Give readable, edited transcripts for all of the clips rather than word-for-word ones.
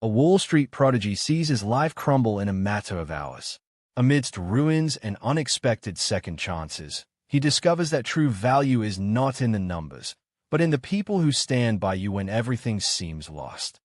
A Wall Street prodigy sees his life crumble in a matter of hours. Amidst ruins and unexpected second chances, he discovers that true value is not in the numbers, but in the people who stand by you when everything seems lost.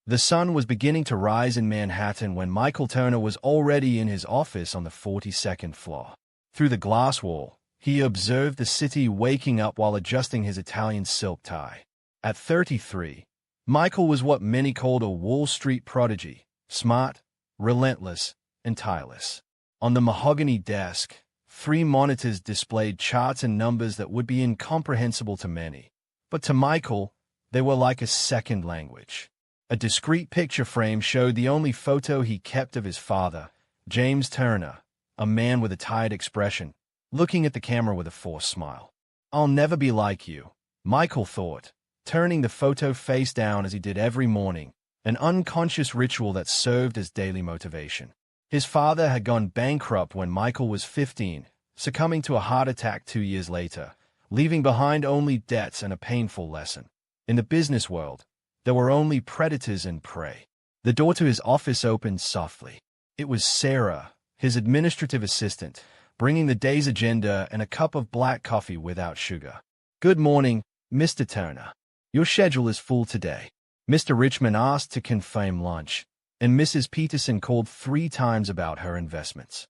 The sun was beginning to rise in Manhattan when Michael Turner was already in his office on the 42nd floor. Through the glass wall, he observed the city waking up while adjusting his Italian silk tie. At 33, Michael was what many called a Wall Street prodigy, smart, relentless, and tireless. On the mahogany desk, 3 monitors displayed charts and numbers that would be incomprehensible to many. But to Michael, they were like a second language. A discreet picture frame showed the only photo he kept of his father, James Turner, a man with a tired expression, looking at the camera with a forced smile. "I'll never be like you," Michael thought, turning the photo face down as he did every morning, an unconscious ritual that served as daily motivation. His father had gone bankrupt when Michael was 15, succumbing to a heart attack 2 years later, leaving behind only debts and a painful lesson. In the business world, there were only predators and prey. The door to his office opened softly. It was Sarah, his administrative assistant, bringing the day's agenda and a cup of black coffee without sugar. "Good morning, Mr. Turner. Your schedule is full today." Mr. Richmond asked to confirm lunch, and Mrs. Peterson called 3 times about her investments.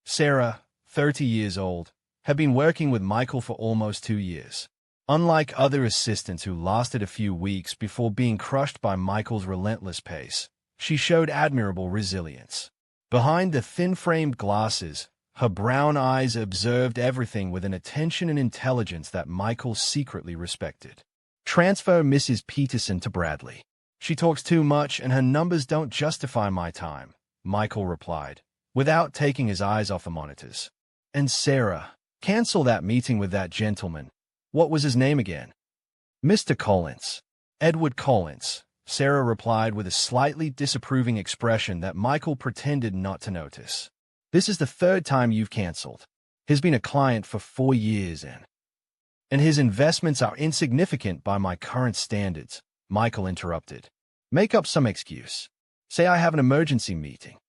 Sarah, 30 years old, had been working with Michael for almost 2 years. Unlike other assistants who lasted a few weeks before being crushed by Michael's relentless pace, she showed admirable resilience. Behind the thin-framed glasses, her brown eyes observed everything with an attention and intelligence that Michael secretly respected. "Transfer Mrs. Peterson to Bradley. She talks too much and her numbers don't justify my time," Michael replied, without taking his eyes off the monitors. "And Sarah, cancel that meeting with that gentleman. What was his name again?" "Mr. Collins. Edward Collins," Sarah replied with a slightly disapproving expression that Michael pretended not to notice. "This is the 3rd time you've canceled. He's been a client for 4 years and his investments are insignificant by my current standards," Michael interrupted. "Make up some excuse. Say I have an emergency meeting."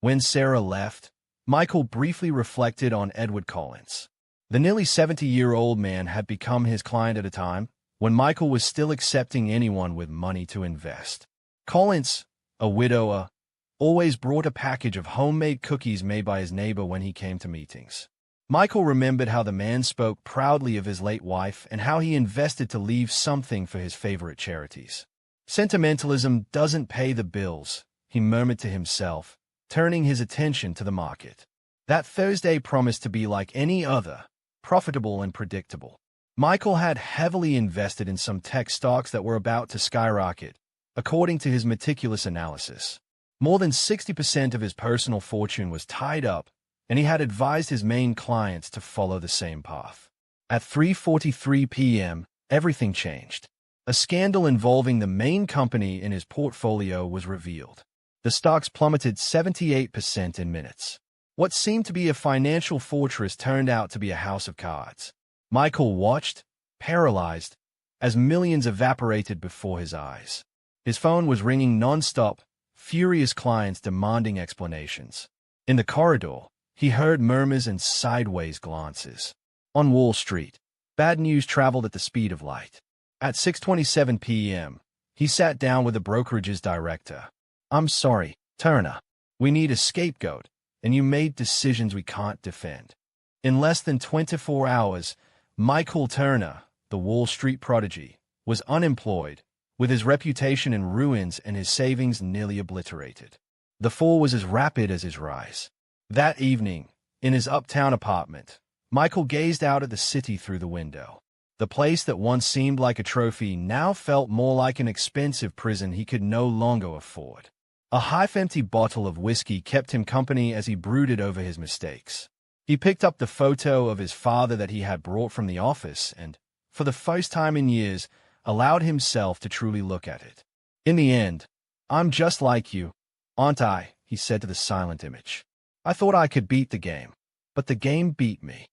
When Sarah left, Michael briefly reflected on Edward Collins. The nearly 70-year-old man had become his client at a time when Michael was still accepting anyone with money to invest. Collins, a widower, always brought a package of homemade cookies made by his neighbor when he came to meetings. Michael remembered how the man spoke proudly of his late wife and how he invested to leave something for his favorite charities. "Sentimentalism doesn't pay the bills," he murmured to himself, turning his attention to the market. That Thursday promised to be like any other, profitable and predictable. Michael had heavily invested in some tech stocks that were about to skyrocket, according to his meticulous analysis. More than 60% of his personal fortune was tied up, and he had advised his main clients to follow the same path. At 3:43 p.m., everything changed. A scandal involving the main company in his portfolio was revealed. The stocks plummeted 78% in minutes. What seemed to be a financial fortress turned out to be a house of cards. Michael watched, paralyzed, as millions evaporated before his eyes. His phone was ringing non-stop, furious clients demanding explanations. In the corridor, he heard murmurs and sideways glances. On Wall Street, bad news traveled at the speed of light. At 6:27 p.m., he sat down with the brokerage's director. "I'm sorry, Turner. We need a scapegoat, and you made decisions we can't defend." In less than 24 hours, Michael Turner, the Wall Street prodigy, was unemployed, with his reputation in ruins and his savings nearly obliterated. The fall was as rapid as his rise. That evening, in his uptown apartment, Michael gazed out at the city through the window. The place that once seemed like a trophy now felt more like an expensive prison he could no longer afford. A half-empty bottle of whiskey kept him company as he brooded over his mistakes. He picked up the photo of his father that he had brought from the office and, for the first time in years, allowed himself to truly look at it. "In the end, I'm just like you, aren't I?" he said to the silent image. "I thought I could beat the game, but the game beat me."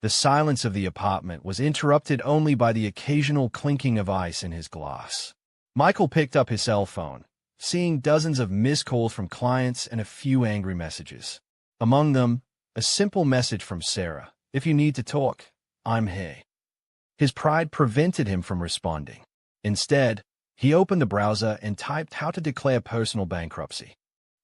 The silence of the apartment was interrupted only by the occasional clinking of ice in his glass. Michael picked up his cell phone, seeing dozens of missed calls from clients and a few angry messages. Among them, a simple message from Sarah: "If you need to talk, I'm here." His pride prevented him from responding. Instead, he opened the browser and typed how to declare personal bankruptcy.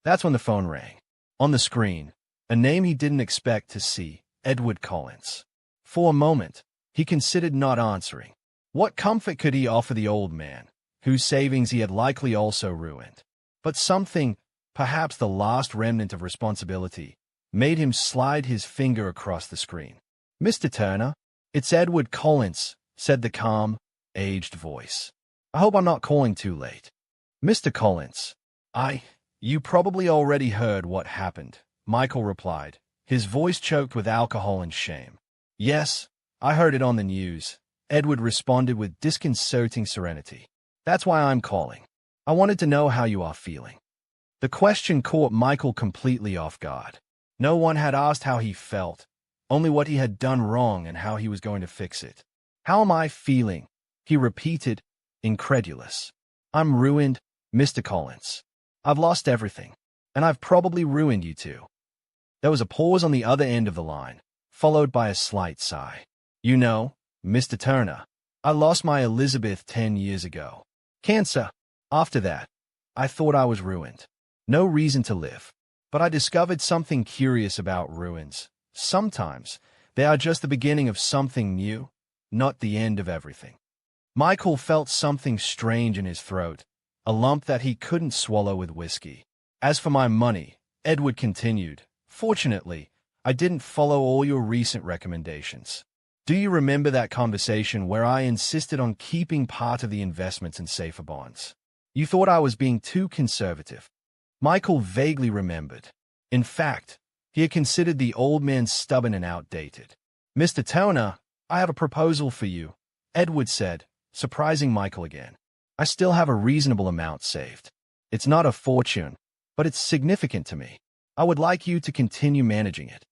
That's when the phone rang. On the screen, a name he didn't expect to see: Edward Collins. For a moment, he considered not answering. What comfort could he offer the old man, whose savings he had likely also ruined? But something, perhaps the last remnant of responsibility, made him slide his finger across the screen. "Mr. Turner, it's Edward Collins," said the calm, aged voice. "I hope I'm not calling too late." "Mr. Collins, you probably already heard what happened," Michael replied, his voice choked with alcohol and shame. "Yes, I heard it on the news," Edward responded with disconcerting serenity. "That's why I'm calling. I wanted to know how you are feeling." The question caught Michael completely off guard. No one had asked how he felt, only what he had done wrong and how he was going to fix it. "How am I feeling?" he repeated, incredulous. "I'm ruined, Mr. Collins. I've lost everything, and I've probably ruined you too." There was a pause on the other end of the line, followed by a slight sigh. "You know, Mr. Turner, I lost my Elizabeth 10 years ago. Cancer. After that, I thought I was ruined. No reason to live. But I discovered something curious about ruins. Sometimes they are just the beginning of something new, not the end of everything." Michael felt something strange in his throat, a lump that he couldn't swallow with whiskey. "As for my money," Edward continued, "fortunately, I didn't follow all your recent recommendations. Do you remember that conversation where I insisted on keeping part of the investments in safer bonds? You thought I was being too conservative." Michael vaguely remembered. In fact, he had considered the old man stubborn and outdated. "Mr. Turner, I have a proposal for you," Edward said, surprising Michael again. "I still have a reasonable amount saved. It's not a fortune, but it's significant to me. I would like you to continue managing it."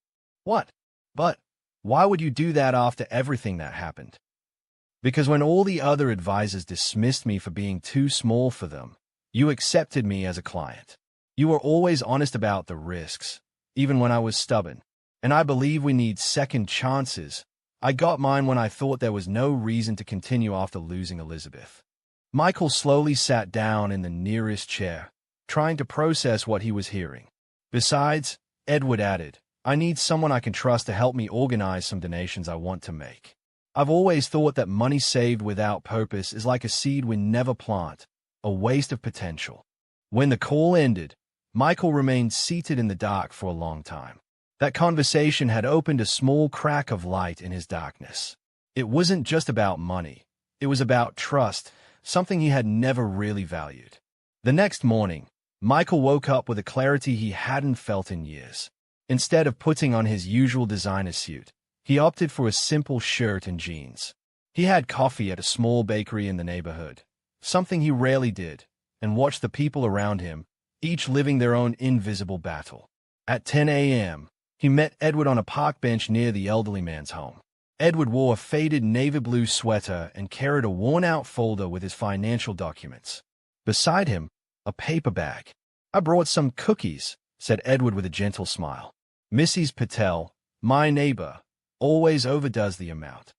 "What? But why would you do that after everything that happened?" "Because when all the other advisors dismissed me for being too small for them, you accepted me as a client. You were always honest about the risks, even when I was stubborn. And I believe we need second chances. I got mine when I thought there was no reason to continue after losing Elizabeth." Michael slowly sat down in the nearest chair, trying to process what he was hearing. "Besides," Edward added, "I need someone I can trust to help me organize some donations I want to make. I've always thought that money saved without purpose is like a seed we never plant, a waste of potential." When the call ended, Michael remained seated in the dark for a long time. That conversation had opened a small crack of light in his darkness. It wasn't just about money. It was about trust, something he had never really valued. The next morning, Michael woke up with a clarity he hadn't felt in years. Instead of putting on his usual designer suit, he opted for a simple shirt and jeans. He had coffee at a small bakery in the neighborhood, something he rarely did, and watched the people around him, each living their own invisible battle. At 10 a.m., he met Edward on a park bench near the elderly man's home. Edward wore a faded navy blue sweater and carried a worn-out folder with his financial documents. Beside him, a paper bag. "I brought some cookies," said Edward with a gentle smile. "Mrs. Patel, my neighbor, always overdoes the amount."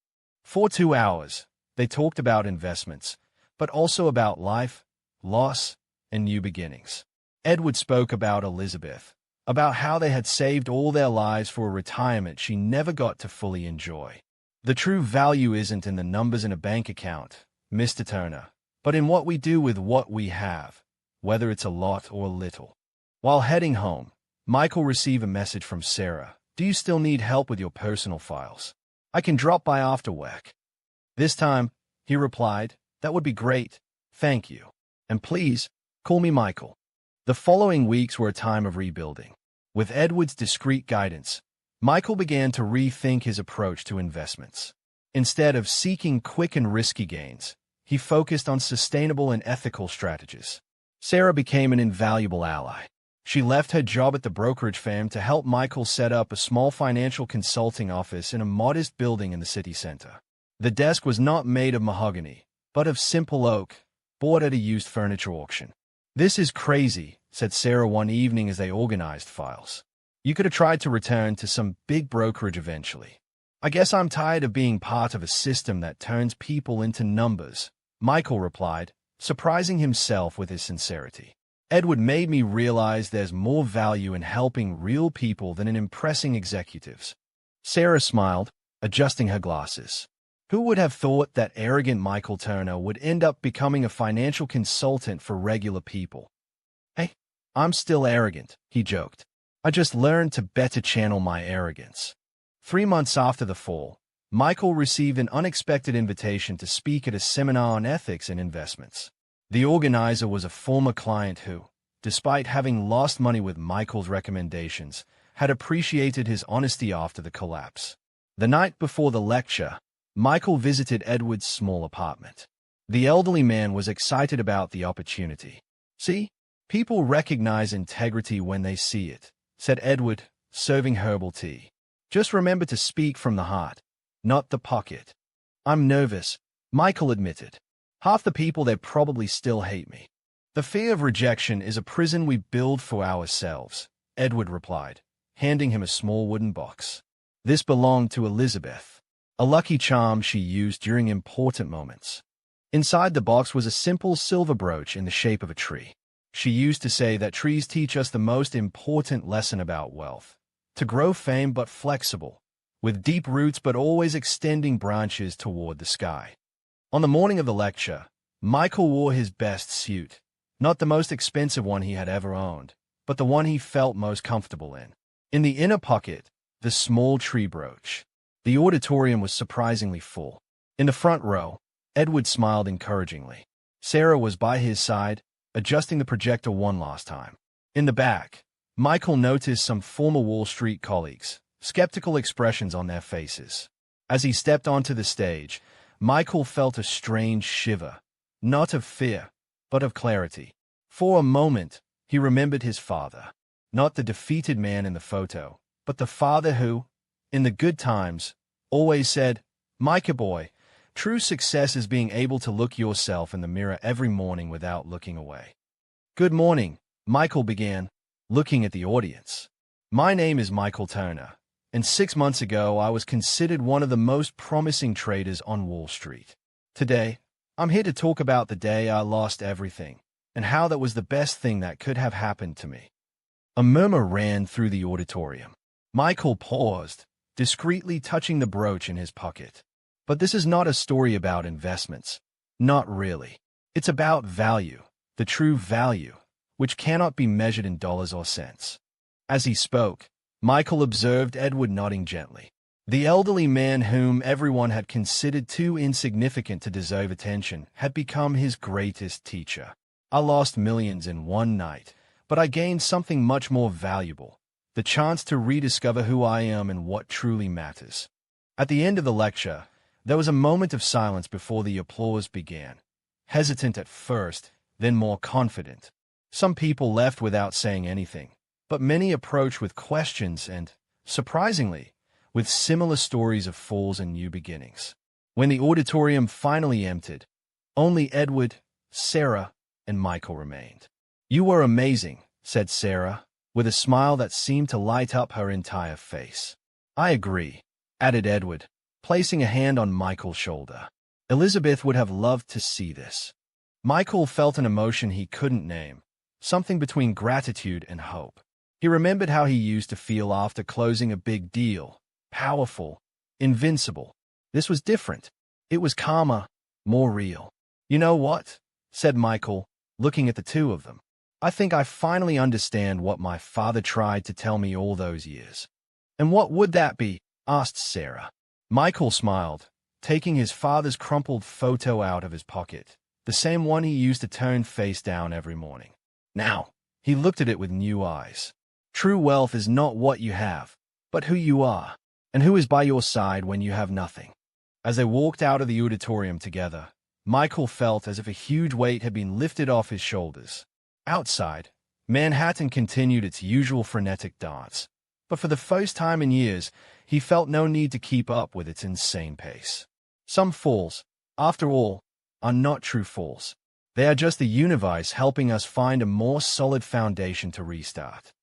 For 2 hours, they talked about investments, but also about life, loss, and new beginnings. Edward spoke about Elizabeth, about how they had saved all their lives for a retirement she never got to fully enjoy. "The true value isn't in the numbers in a bank account, Mr. Turner, but in what we do with what we have, whether it's a lot or a little." While heading home, Michael received a message from Sarah. "Do you still need help with your personal files? I can drop by after work." This time, he replied, "That would be great, thank you. And please, call me Michael." The following weeks were a time of rebuilding. With Edward's discreet guidance, Michael began to rethink his approach to investments. Instead of seeking quick and risky gains, he focused on sustainable and ethical strategies. Sarah became an invaluable ally. She left her job at the brokerage firm to help Michael set up a small financial consulting office in a modest building in the city center. The desk was not made of mahogany, but of simple oak, bought at a used furniture auction. "This is crazy," said Sarah one evening as they organized files. "You could have tried to return to some big brokerage eventually." "I guess I'm tired of being part of a system that turns people into numbers," Michael replied, surprising himself with his sincerity. "Edward made me realize there's more value in helping real people than in impressing executives." Sarah smiled, adjusting her glasses. Who would have thought that arrogant Michael Turner would end up becoming a financial consultant for regular people? "Hey, I'm still arrogant," he joked. "I just learned to better channel my arrogance." 3 months after the fall, Michael received an unexpected invitation to speak at a seminar on ethics and investments. The organizer was a former client who, despite having lost money with Michael's recommendations, had appreciated his honesty after the collapse. The night before the lecture, Michael visited Edward's small apartment. The elderly man was excited about the opportunity. "See, people recognize integrity when they see it," said Edward, serving herbal tea. "Just remember to speak from the heart, not the pocket." "I'm nervous," Michael admitted. "Half the people there probably still hate me." "The fear of rejection is a prison we build for ourselves," Edward replied, handing him a small wooden box. This belonged to Elizabeth, a lucky charm she used during important moments. Inside the box was a simple silver brooch in the shape of a tree. She used to say that trees teach us the most important lesson about wealth: to grow firm but flexible, with deep roots but always extending branches toward the sky. On the morning of the lecture, Michael wore his best suit, not the most expensive one he had ever owned, but the one he felt most comfortable in. In the inner pocket, the small tree brooch. The auditorium was surprisingly full. In the front row, Edward smiled encouragingly. Sarah was by his side, adjusting the projector one last time. In the back, Michael noticed some former Wall Street colleagues, skeptical expressions on their faces. As he stepped onto the stage, Michael felt a strange shiver, not of fear, but of clarity. For a moment, he remembered his father, not the defeated man in the photo, but the father who, in the good times, always said, "Micah boy, true success is being able to look yourself in the mirror every morning without looking away." "Good morning," Michael began, looking at the audience. "My name is Michael Turner, and 6 months ago I was considered one of the most promising traders on Wall Street. Today, I'm here to talk about the day I lost everything, and how that was the best thing that could have happened to me." A murmur ran through the auditorium. Michael paused, discreetly touching the brooch in his pocket. "But this is not a story about investments. Not really. It's about value, the true value, which cannot be measured in dollars or cents." As he spoke, Michael observed Edward nodding gently. The elderly man whom everyone had considered too insignificant to deserve attention had become his greatest teacher. "I lost millions in one night, but I gained something much more valuable: the chance to rediscover who I am and what truly matters." At the end of the lecture, there was a moment of silence before the applause began. Hesitant at first, then more confident. Some people left without saying anything, but many approached with questions and, surprisingly, with similar stories of falls and new beginnings. When the auditorium finally emptied, only Edward, Sarah, and Michael remained. "You were amazing," said Sarah, with a smile that seemed to light up her entire face. "I agree," added Edward, placing a hand on Michael's shoulder. "Elizabeth would have loved to see this." Michael felt an emotion he couldn't name, something between gratitude and hope. He remembered how he used to feel after closing a big deal: powerful, invincible. This was different. It was calmer, more real. "You know what?" said Michael, looking at the two of them. "I think I finally understand what my father tried to tell me all those years." "And what would that be?" asked Sarah. Michael smiled, taking his father's crumpled photo out of his pocket, the same one he used to turn face down every morning. Now, he looked at it with new eyes. "True wealth is not what you have, but who you are, and who is by your side when you have nothing." As they walked out of the auditorium together, Michael felt as if a huge weight had been lifted off his shoulders. Outside, Manhattan continued its usual frenetic dance, but for the first time in years, he felt no need to keep up with its insane pace. Some falls, after all, are not true falls. They are just the universe helping us find a more solid foundation to restart.